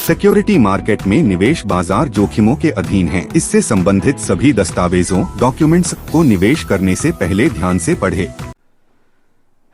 Security market में निवेश बाजार जोखिमों के अधीन है। इससे संबंधित सभी दस्तावेजों डॉक्यूमेंट्स को निवेश करने से पहले ध्यान से पढ़ें।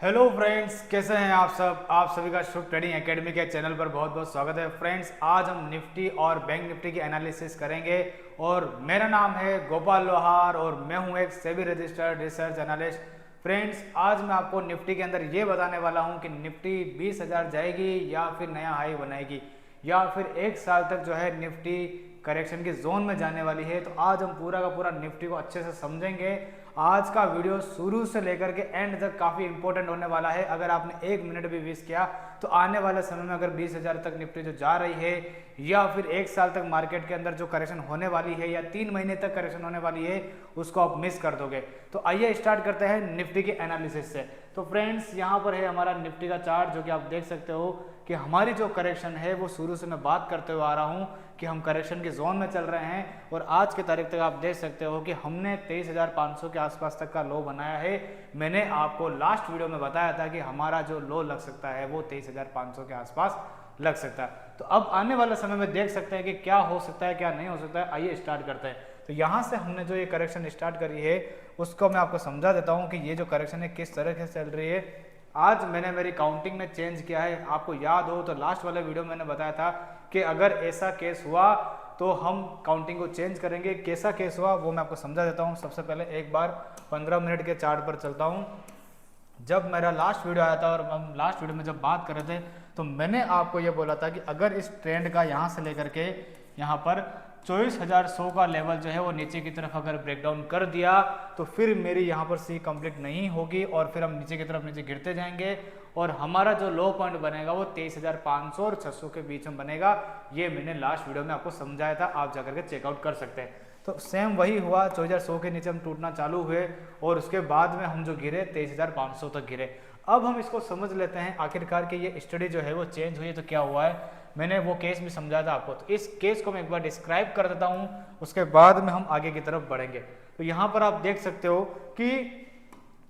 हेलो फ्रेंड्स, कैसे हैं आप सब। आप सभी का शुभ ट्रेडिंग एकेडमी के चैनल पर बहुत बहुत स्वागत है। फ्रेंड्स, आज हम निफ्टी और बैंक निफ्टी की एनालिसिस करेंगे और मेरा नाम है गोपाल लोहार और मैं हूं एक SEBI registered research analyst. Friends, आज मैं आपको निफ्टी के अंदर ये बताने वाला हूं कि निफ्टी 20,000 जाएगी या फिर नया हाई बनाएगी या फिर एक साल तक जो है निफ्टी करेक्शन की जोन में जाने वाली है। तो आज हम पूरा का पूरा निफ्टी को अच्छे से समझेंगे। आज का वीडियो शुरू से लेकर के एंड तक काफ़ी इंपॉर्टेंट होने वाला है। अगर आपने 1 मिनट भी वेस्ट किया तो आने वाले समय में अगर 20,000 तक निफ्टी जो जा रही है या फिर एक साल तक मार्केट के अंदर जो करेक्शन होने वाली है या 3 महीने तक करेक्शन होने वाली है उसको आप मिस कर दोगे। तो आइए स्टार्ट करते हैं निफ्टी की एनालिसिस से। तो फ्रेंड्स, यहाँ पर है हमारा निफ्टी का चार्ट जो कि आप देख सकते हो कि हमारी जो करेक्शन है वो शुरू से मैं बात करते हुए आ रहा हूँ कि हम करेक्शन की जोन में चल रहे हैं और आज की तारीख तक आप देख सकते हो कि हमने 23,500 के आसपास तक का लो बनाया है। मैंने आपको लास्ट वीडियो में बताया था कि हमारा जो लो लग सकता है वो 23,500 के आसपास लग सकता है। तो अब आने वाले समय में देख सकते हैं कि क्या हो सकता है क्या नहीं हो सकता है। आइए स्टार्ट करते हैं। तो यहाँ से हमने जो ये करेक्शन स्टार्ट करी है उसको मैं आपको समझा देता हूँ कि ये जो करेक्शन है किस तरह से चल रही है। आज मैंने मेरी काउंटिंग में चेंज किया है। आपको याद हो तो लास्ट वाले वीडियो में मैंने बताया था कि अगर ऐसा केस हुआ तो हम काउंटिंग को चेंज करेंगे। कैसा केस हुआ वो मैं आपको समझा देता हूँ। सबसे पहले एक बार 15 मिनट के चार्ट पर चलता हूँ। जब मेरा लास्ट वीडियो आया था और हम लास्ट वीडियो में जब बात कर रहे थे तो मैंने आपको ये बोला था कि अगर इस ट्रेंड का यहाँ से लेकर के यहाँ पर 24,100 का लेवल जो है वो नीचे की तरफ अगर ब्रेकडाउन कर दिया तो फिर मेरी यहाँ पर सी कंप्लीट नहीं होगी और फिर हम नीचे की तरफ नीचे गिरते जाएंगे और हमारा जो लो पॉइंट बनेगा वो 23,500 और 600 के बीच में बनेगा। ये मैंने लास्ट वीडियो में आपको समझाया था, आप जाकर के चेकआउट कर सकते हैं। तो सेम वही हुआ, 24,100 के नीचे हम टूटना चालू हुए और उसके बाद में हम जो गिरे 23,500 तक गिरे। अब हम इसको समझ लेते हैं आखिरकार कि ये स्टडी जो है वो चेंज हुई है तो क्या हुआ है। मैंने वो केस भी समझाया था आपको, तो इस केस को मैं एक बार डिस्क्राइब कर देता हूँ, उसके बाद में हम आगे की तरफ बढ़ेंगे। तो यहाँ पर आप देख सकते हो कि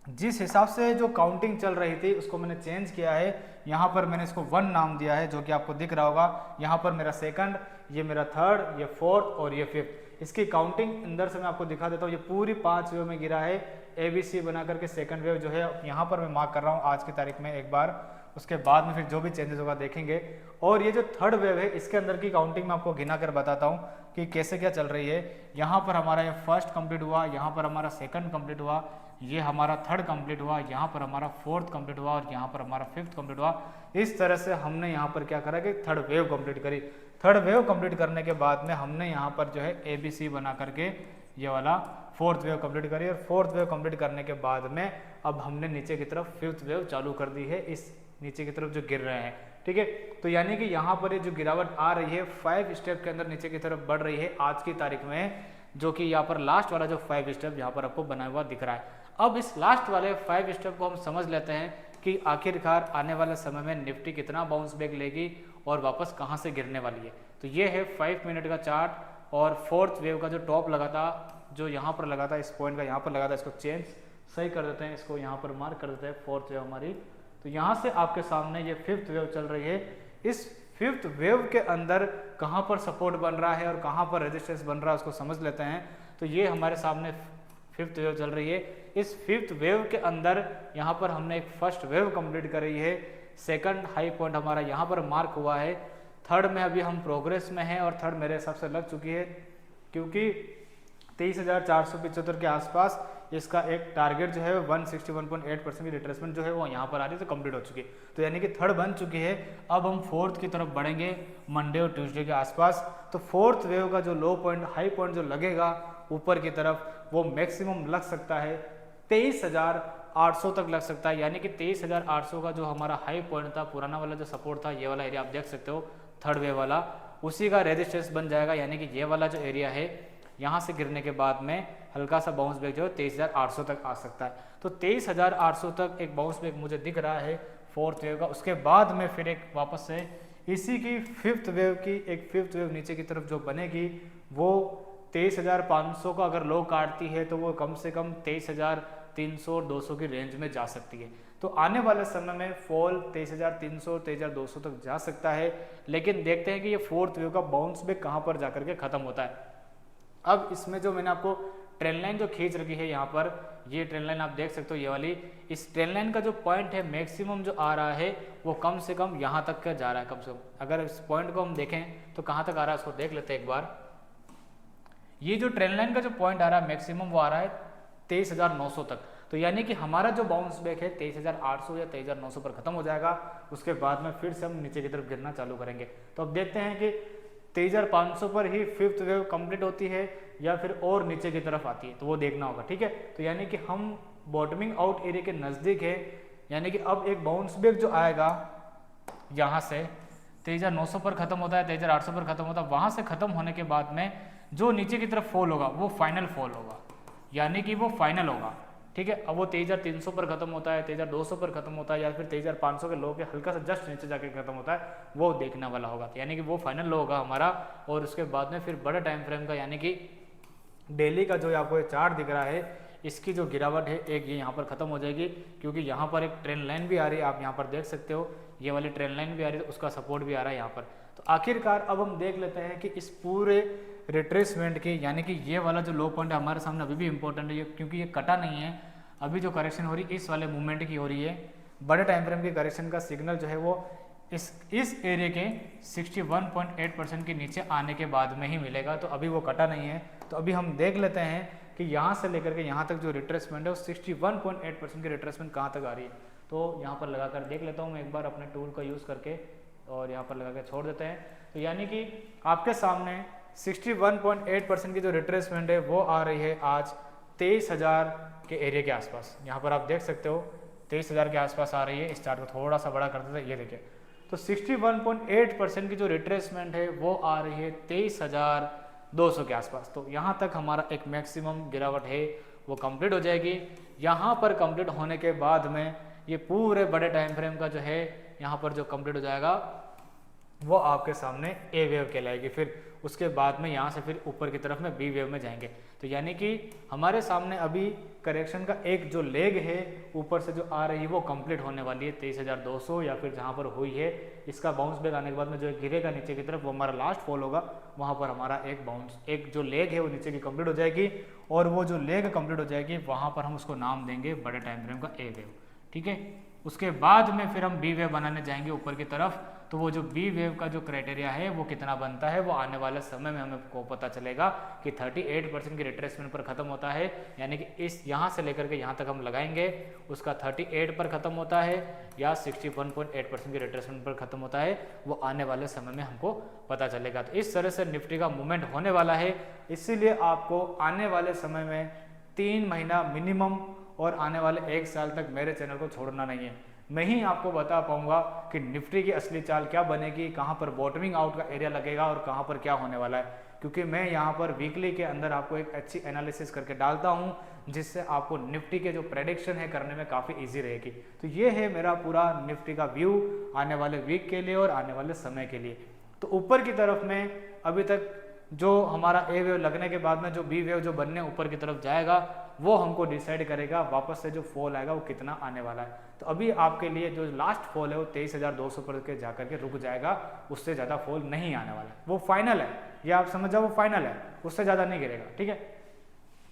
जिस हिसाब से जो काउंटिंग चल रही थी उसको मैंने चेंज किया है। यहाँ पर मैंने इसको 1 नाम दिया है जो कि आपको दिख रहा होगा। यहाँ पर मेरा सेकंड, ये मेरा थर्ड, ये फोर्थ और ये फिफ्थ। इसकी काउंटिंग अंदर से मैं आपको दिखा देता हूँ। ये पूरी 5 वेव में गिरा है। ABC बना करके सेकंड वेव जो है यहाँ पर मैं मार्क कर रहा हूँ आज की तारीख में एक बार। उसके बाद में फिर जो भी चेंजेस होगा देखेंगे। और ये जो थर्ड वेव है इसके अंदर की काउंटिंग मैं आपको गिना कर बताता हूँ कि कैसे क्या चल रही है। यहाँ पर हमारा ये फर्स्ट कंप्लीट हुआ, यहाँ पर हमारा सेकंड कंप्लीट हुआ, ये हमारा थर्ड कंप्लीट हुआ, यहाँ पर हमारा फोर्थ कंप्लीट हुआ और यहाँ पर हमारा फिफ्थ कंप्लीट हुआ। इस तरह से हमने यहाँ पर क्या करा कि थर्ड वेव कंप्लीट करी। थर्ड वेव कंप्लीट करने के बाद में हमने यहाँ पर जो है ABC बना करके ये वाला फोर्थ वेव कंप्लीट करी और फोर्थ वेव कंप्लीट करने के बाद में अब हमने नीचे की तरफ फिफ्थ वेव चालू कर दी है, इस नीचे की तरफ जो गिर रहे हैं। ठीक है, तो यानी कि यहाँ पर ये जो गिरावट आ रही है 5 स्टेप के अंदर नीचे की तरफ बढ़ रही है आज की तारीख में, जो कि यहाँ पर लास्ट वाला जो 5 स्टेप यहाँ पर आपको बना हुआ दिख रहा है। अब इस लास्ट वाले 5 स्टेप को हम समझ लेते हैं कि आखिरकार आने वाले समय में निफ्टी कितना बाउंस बैक लेगी और वापस कहाँ से गिरने वाली है। तो ये है 5 मिनट का चार्ट और फोर्थ वेव का जो टॉप लगा था, जो यहाँ पर लगा था, इस पॉइंट का यहाँ पर लगा था, इसको चेंज सही कर देते हैं, इसको यहाँ पर मार्क कर देते हैं फोर्थ वेव हमारी। तो यहाँ से आपके सामने ये फिफ्थ वेव चल रही है। इस फिफ्थ वेव के अंदर कहाँ पर सपोर्ट बन रहा है और कहाँ पर रेजिस्टेंस बन रहा है उसको समझ लेते हैं। तो ये हमारे सामने फिफ्थ वेव चल रही है। इस फिफ्थ वेव के अंदर यहाँ पर हमने एक फर्स्ट वेव कंप्लीट करी है। सेकंड हाई पॉइंट हमारा यहाँ पर मार्क हुआ है। थर्ड में अभी हम प्रोग्रेस में हैं और थर्ड मेरे हिसाब से लग चुकी है क्योंकि 23,475 के आसपास इसका एक टारगेट जो है 161.8% की रिट्रेसमेंट जो है वो यहाँ पर आ रही है, तो कंप्लीट हो चुकी है। तो यानी कि थर्ड बन चुकी है। अब हम फोर्थ की तरफ बढ़ेंगे मंडे और ट्यूसडे के आसपास। तो फोर्थ वेव का जो लो पॉइंट हाई पॉइंट जो लगेगा ऊपर की तरफ वो मैक्सिमम लग सकता है 23,800 तक लग सकता है। यानी कि 23,800 का जो हमारा हाई पॉइंट था, पुराना वाला जो सपोर्ट था, ये वाला एरिया आप देख सकते हो थर्ड वेव वाला, उसी का रेजिस्टेंस बन जाएगा। यानी कि ये वाला जो एरिया है यहाँ से गिरने के बाद में हल्का सा बाउंस बैक जो है 23,800 तक आ सकता है। तो 23,800 तक एक बाउंस बैक मुझे दिख रहा है फोर्थ वेव का। उसके बाद में फिर एक वापस से इसी की फिफ्थ वेव की एक फिफ्थ वेव नीचे की तरफ जो बनेगी वो 23,500 का अगर लो काटती है तो वो कम से कम 23,300 200 की रेंज में जा सकती है। तो आने वाले समय में फॉल 23,300 23,200 तक जा सकता है, लेकिन देखते हैं कि ये फोर्थ वेव का बाउंस बैक कहाँ पर जाकर के खत्म होता है। अब इसमें जो मैंने आपको ट्रेंड लाइन जो खींच रखी है यहाँ पर, ये ट्रेंड लाइन आप देख सकते हो, ये वाली, इस ट्रेंड लाइन का जो पॉइंट है मैक्सिमम जो आ रहा है वो कम से कम यहाँ तक का जा रहा है। कम से कम अगर इस पॉइंट को हम देखें तो कहाँ तक आ रहा है उसको देख लेते हैं एक बार। ये जो ट्रेंड लाइन का जो पॉइंट आ रहा है मैक्सिमम वो आ रहा है 23,900 तक। तो यानी कि हमारा जो बाउंस बैक है 23,800 या 23,900 पर खत्म हो जाएगा, उसके बाद में फिर से हम नीचे की तरफ गिरना चालू करेंगे। तो अब देखते हैं कि 23,500 पर ही फिफ्थ वेव कंप्लीट होती है या फिर और नीचे की तरफ आती है, तो वो देखना होगा। ठीक है, तो यानी कि हम बॉटमिंग आउट एरिया के नज़दीक है, यानी कि अब एक बाउंस बैक जो आएगा यहाँ से 23,900 पर खत्म होता है, 23,800 पर खत्म होता है, वहाँ से खत्म होने के बाद में जो नीचे की तरफ फॉल होगा वो फाइनल फॉल होगा, यानी कि वो फाइनल होगा। ठीक है, अब वो 23,300 पर खत्म होता है, 23,200 पर खत्म होता है या फिर 23,500 के लो के हल्का सा जस्ट नीचे जाके खत्म होता है, वो देखने वाला होगा। यानी कि वो फाइनल लो होगा हमारा। और उसके बाद में फिर बड़े टाइम फ्रेम का, यानी कि डेली का जो आपको चार्ट दिख रहा है, इसकी जो गिरावट है एक ये यहाँ पर खत्म हो जाएगी, क्योंकि यहाँ पर एक ट्रेंड लाइन भी आ रही है, आप यहाँ पर देख सकते हो, ये वाली ट्रेंड लाइन भी आ रही है, उसका सपोर्ट भी आ रहा है यहाँ पर। तो आखिरकार अब हम देख लेते हैं कि इस पूरे रिट्रेसमेंट की, यानी कि ये वाला जो लो पॉइंट है हमारे सामने अभी भी इंपॉर्टेंट है, क्योंकि ये कटा नहीं है। अभी जो करेक्शन हो रही है इस वाले मूवमेंट की हो रही है, बड़े टाइम फ्रेम की करेक्शन का सिग्नल जो है वो इस एरिया के 61.8% के नीचे आने के बाद में ही मिलेगा। तो अभी वो कटा नहीं है। तो अभी हम देख लेते हैं कि यहाँ से लेकर के यहाँ तक जो रिट्रेसमेंट है वो 61.8% की रिट्रेसमेंट कहाँ तक आ रही है। तो यहाँ पर लगा कर देख लेता हूँ मैं एक बार अपने टूल का यूज़ करके, और यहाँ पर लगा कर छोड़ देते हैं। तो यानी कि आपके सामने 61.8% की जो रिट्रेसमेंट है वो आ रही है आज 23,000 के एरिया के आसपास। यहाँ पर आप देख सकते हो 23,000 के आसपास आ रही है। इस चार्ट को थोड़ा सा बड़ा करते थे, ये देखिए, तो 61.8% की जो रिट्रेसमेंट है वो आ रही है 23,200 के आसपास। तो यहाँ तक हमारा एक मैक्सिमम गिरावट है वो कंप्लीट हो जाएगी। यहाँ पर कंप्लीट होने के बाद में ये पूरे बड़े टाइम फ्रेम का जो है यहाँ पर जो कंप्लीट हो जाएगा वो आपके सामने ए वेव कहलाएगी। फिर उसके बाद में यहाँ से फिर ऊपर की तरफ में बी वेव में जाएंगे। तो यानी कि हमारे सामने अभी करेक्शन का एक जो लेग है ऊपर से जो आ रही है वो कंप्लीट होने वाली है 23,200 या फिर जहाँ पर हुई है। इसका बाउंस बैक आने के बाद में जो गिरेगा नीचे की तरफ वो हमारा लास्ट फॉल होगा, वहाँ पर हमारा एक जो लेग है वो नीचे की कंप्लीट हो जाएगी, और वो जो लेग कंप्लीट हो जाएगी वहाँ पर हम उसको नाम देंगे बड़े टाइम फ्रेम का ए वेव। ठीक है, उसके बाद में फिर हम बी वेव बनाने जाएंगे ऊपर की तरफ। तो वो जो बी वेव का जो क्राइटेरिया है वो कितना बनता है वो आने वाले समय में हमें को पता चलेगा कि 38% की रिट्रेसमेंट पर खत्म होता है, यानी कि इस यहाँ से लेकर के यहाँ तक हम लगाएंगे, उसका 38 पर खत्म होता है या 61.8% की रिट्रेसमेंट पर खत्म होता है, वो आने वाले समय में हमको पता चलेगा। तो इस तरह से निफ्टी का मूवमेंट होने वाला है। इसीलिए आपको आने वाले समय में 3 महीना मिनिमम और आने वाले 1 साल तक मेरे चैनल को छोड़ना नहीं है। मैं ही आपको बता पाऊंगा कि निफ्टी की असली चाल क्या बनेगी, कहां पर बॉटमिंग आउट का एरिया लगेगा और कहां पर क्या होने वाला है, क्योंकि मैं यहां पर वीकली के अंदर आपको एक अच्छी एनालिसिस करके डालता हूं, जिससे आपको निफ्टी के जो प्रेडिक्शन है करने में काफ़ी ईजी रहेगी। तो ये है मेरा पूरा निफ्टी का व्यू आने वाले वीक के लिए और आने वाले समय के लिए। तो ऊपर की तरफ में अभी तक जो हमारा ए वेव लगने के बाद में जो बी वेव जो बनने ऊपर की तरफ जाएगा वो हमको डिसाइड करेगा वापस से जो फॉल आएगा वो कितना आने वाला है। तो अभी आपके लिए जो लास्ट फॉल है वो 23,200 पर के जाकर के रुक जाएगा, उससे ज़्यादा फॉल नहीं आने वाला है, वो फाइनल है, ये आप समझ जाओ, वो फाइनल है, उससे ज़्यादा नहीं गिरेगा। ठीक है,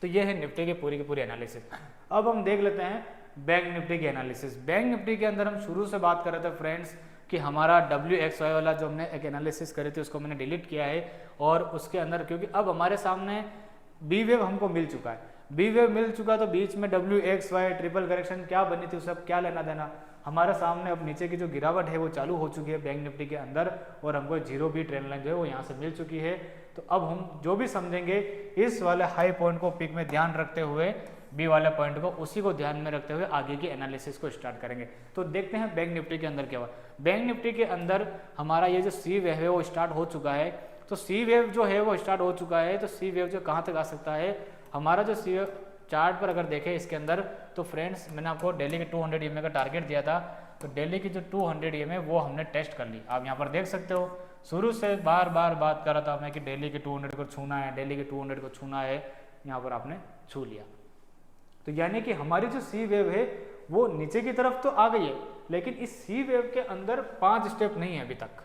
तो ये है निफ्टी की पूरी एनालिसिस। अब हम देख लेते हैं बैंक निफ्टी की एनालिसिस। बैंक निफ्टी के अंदर हम शुरू से बात कर रहे थे फ्रेंड्स कि हमारा WXY वाला जो हमने एक एनालिसिस करी थी उसको मैंने डिलीट किया है, और उसके अंदर क्योंकि अब हमारे सामने बी वेव हमको मिल चुका है, बी वेव मिल चुका, तो बीच में WXY ट्रिपल करेक्शन क्या बनी थी उससे क्या लेना देना। हमारे सामने अब नीचे की जो गिरावट है वो चालू हो चुकी है बैंक निफ्टी के अंदर, और हमको 0B ट्रेंड लाइन जो है वो यहाँ से मिल चुकी है। तो अब हम जो भी समझेंगे इस वाले हाई पॉइंट को पिक में ध्यान रखते हुए, बी वाले पॉइंट को उसी को ध्यान में रखते हुए आगे की एनालिसिस को स्टार्ट करेंगे। तो देखते हैं बैंक निफ्टी के अंदर क्या हुआ। बैंक निफ्टी के अंदर हमारा ये जो सी वेव है वो स्टार्ट हो चुका है। तो सी वेव जो है वो स्टार्ट हो चुका है, तो सी वेव जो कहाँ तक आ सकता है, हमारा जो सी वेव चार्ट पर अगर देखें इसके अंदर, तो फ्रेंड्स मैंने आपको डेली के 200 EMA का टारगेट दिया था, तो डेली की जो 200 EMA वो हमने टेस्ट कर ली। आप यहाँ पर देख सकते हो, शुरू से बार बार बात कर रहा था मैं कि डेली के 200 को छूना है, डेली के 200 को छूना है, यहाँ पर आपने छू लिया। तो यानी कि हमारी जो सी वेव है वो नीचे की तरफ तो आ गई है, लेकिन इस सी वेव के अंदर 5 स्टेप नहीं है अभी तक।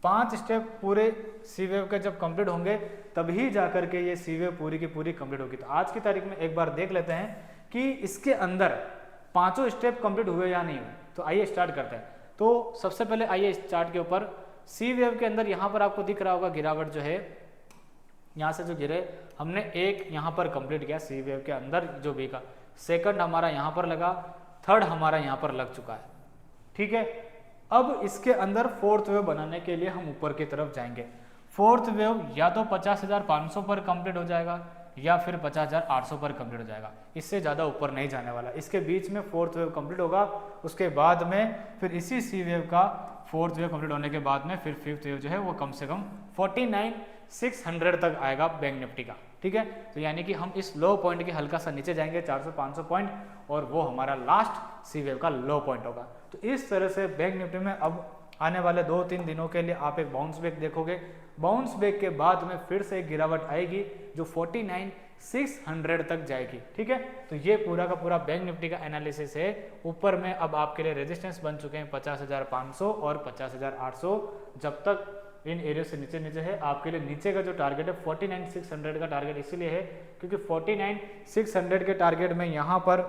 5 स्टेप पूरे सी वेव के जब कंप्लीट होंगे तभी जाकर के ये सी वेव पूरी की पूरी कंप्लीट होगी। तो आज की तारीख में एक बार देख लेते हैं कि इसके अंदर 5 स्टेप कंप्लीट हुए या नहीं हुए। तो आइए स्टार्ट करते हैं। तो सबसे पहले आइए चार्ट के ऊपर सी वेव के अंदर यहाँ पर आपको दिख रहा होगा गिरावट जो है, यहाँ से जो गिरे हमने एक यहाँ पर कंप्लीट किया सी वेव के अंदर जो भी का, सेकंड हमारा यहाँ पर लगा, थर्ड हमारा यहाँ पर लग चुका है, ठीक है। अब इसके अंदर फोर्थ वेव बनाने के लिए हम ऊपर की तरफ जाएंगे। फोर्थ वेव या तो 50,500 पर कंप्लीट हो जाएगा या फिर 50,800 पर कंप्लीट हो जाएगा, इससे ज़्यादा ऊपर नहीं जाने वाला। इसके बीच में फोर्थ वेव कंप्लीट होगा, उसके बाद में फिर इसी सी वेव का फोर्थ वेव कंप्लीट होने के बाद में फिर फिफ्थ वेव जो है वो कम से कम 49,600 तक आएगा बैंक निफ्टी का, ठीक है। तो यानी कि हम इस लो पॉइंट के हल्का सा नीचे जाएंगे 400-500 पॉइंट, और वो हमारा लास्ट सी वेव का लो पॉइंट होगा। तो इस तरह से बैंक निफ्टी में अब आने वाले 2-3 दिनों के लिए आप एक बाउंस बैक देखोगे। बाउंस बैक के बाद में फिर से एक गिरावट आएगी जो 49,600 तक जाएगी, ठीक है। तो ये पूरा का पूरा बैंक निफ्टी का एनालिसिस है। ऊपर में अब आपके लिए रेजिस्टेंस बन चुके हैं 50,500 और 50,800। जब तक इन एरिया से नीचे नीचे है, आपके लिए नीचे का जो टारगेट है 49,600 का टारगेट इसीलिए है क्योंकि 49,600 के टारगेट में यहाँ पर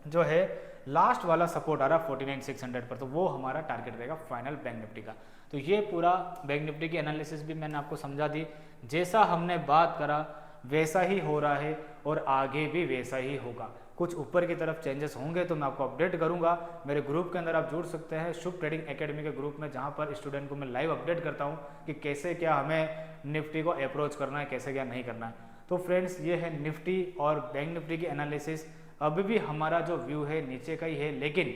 जो है लास्ट वाला सपोर्ट आ रहा है 49,600 पर, तो वो हमारा टारगेट रहेगा फाइनल बैंक निफ्टी का। तो ये पूरा बैंक निफ्टी की एनालिसिस भी मैंने आपको समझा दी। जैसा हमने बात करा वैसा ही हो रहा है और आगे भी वैसा ही होगा। कुछ ऊपर की तरफ चेंजेस होंगे तो मैं आपको अपडेट करूंगा। मेरे ग्रुप के अंदर आप जुड़ सकते हैं, शुभ ट्रेडिंग एकेडमी के ग्रुप में, जहां पर स्टूडेंट को मैं लाइव अपडेट करता हूं कि कैसे क्या हमें निफ्टी को अप्रोच करना है, कैसे क्या नहीं करना है। तो फ्रेंड्स, ये है निफ्टी और बैंक निफ्टी की एनालिसिस। अभी भी हमारा जो व्यू है नीचे का ही है, लेकिन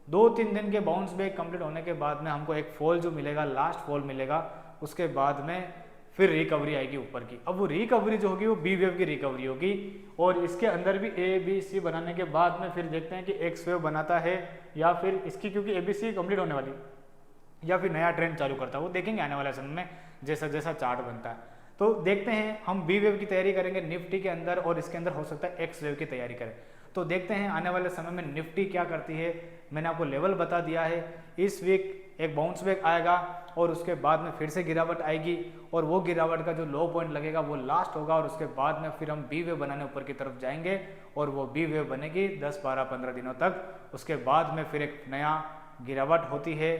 2-3 दिन के बाउंस बैक कंप्लीट होने के बाद में हमको एक फॉल जो मिलेगा, लास्ट फॉल मिलेगा, उसके बाद में फिर रिकवरी आएगी ऊपर की। अब वो रिकवरी जो होगी वो बी वेव की रिकवरी होगी, और इसके अंदर भी ए बी सी बनाने के बाद में फिर देखते हैं कि एक्स वेव बनाता है या फिर इसकी, क्योंकि ए बी सी कंप्लीट होने वाली, या फिर नया ट्रेंड चालू करता है, वो देखेंगे आने वाले समय में जैसा जैसा चार्ट बनता है। तो देखते हैं, हम बी वेव की तैयारी करेंगे निफ्टी के अंदर, और इसके अंदर हो सकता है एक्स वेव की तैयारी करें। तो देखते हैं आने वाले समय में निफ्टी क्या करती है। मैंने आपको लेवल बता दिया है। इस वीक एक बाउंस बैक आएगा और उसके बाद में फिर से गिरावट आएगी, और वो गिरावट का जो लो पॉइंट लगेगा वो लास्ट होगा, और उसके बाद में फिर हम बी वेव बनाने ऊपर की तरफ जाएंगे, और वो बी वेव बनेगी 10-12-15 दिनों तक। उसके बाद में फिर एक नया गिरावट होती है,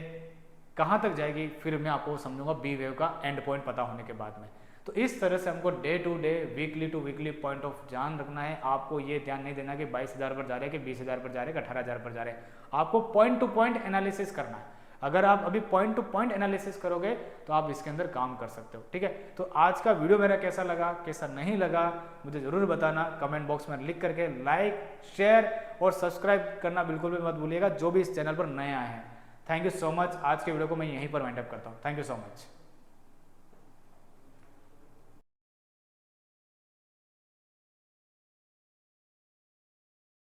कहाँ तक जाएगी फिर मैं आपको समझूंगा बी वेव का एंड पॉइंट पता होने के बाद में। तो इस तरह से हमको day to day, weekly to weekly point of ध्यान रखना है। आपको ये ध्यान नहीं देना कि 22,000 पर जा रहे हैं कि 20,000 पर जा रहे हैं कि 18,000 पर जा रहे हैं। आपको पॉइंट टू पॉइंट एनालिसिस करना है। अगर आप अभी पॉइंट टू पॉइंट एनालिसिस करोगे तो आप इसके अंदर काम कर सकते हो, ठीक है। तो आज का वीडियो मेरा कैसा लगा, कैसा नहीं लगा, मुझे जरूर बताना कमेंट बॉक्स में लिख करके। लाइक, शेयर और सब्सक्राइब करना बिल्कुल भी मत भूलिएगा जो भी इस चैनल पर नए आए हैं। Thank you so much. आज के वीडियो को मैं यहीं पर वाइंड अप करता हूँ। Thank you so much.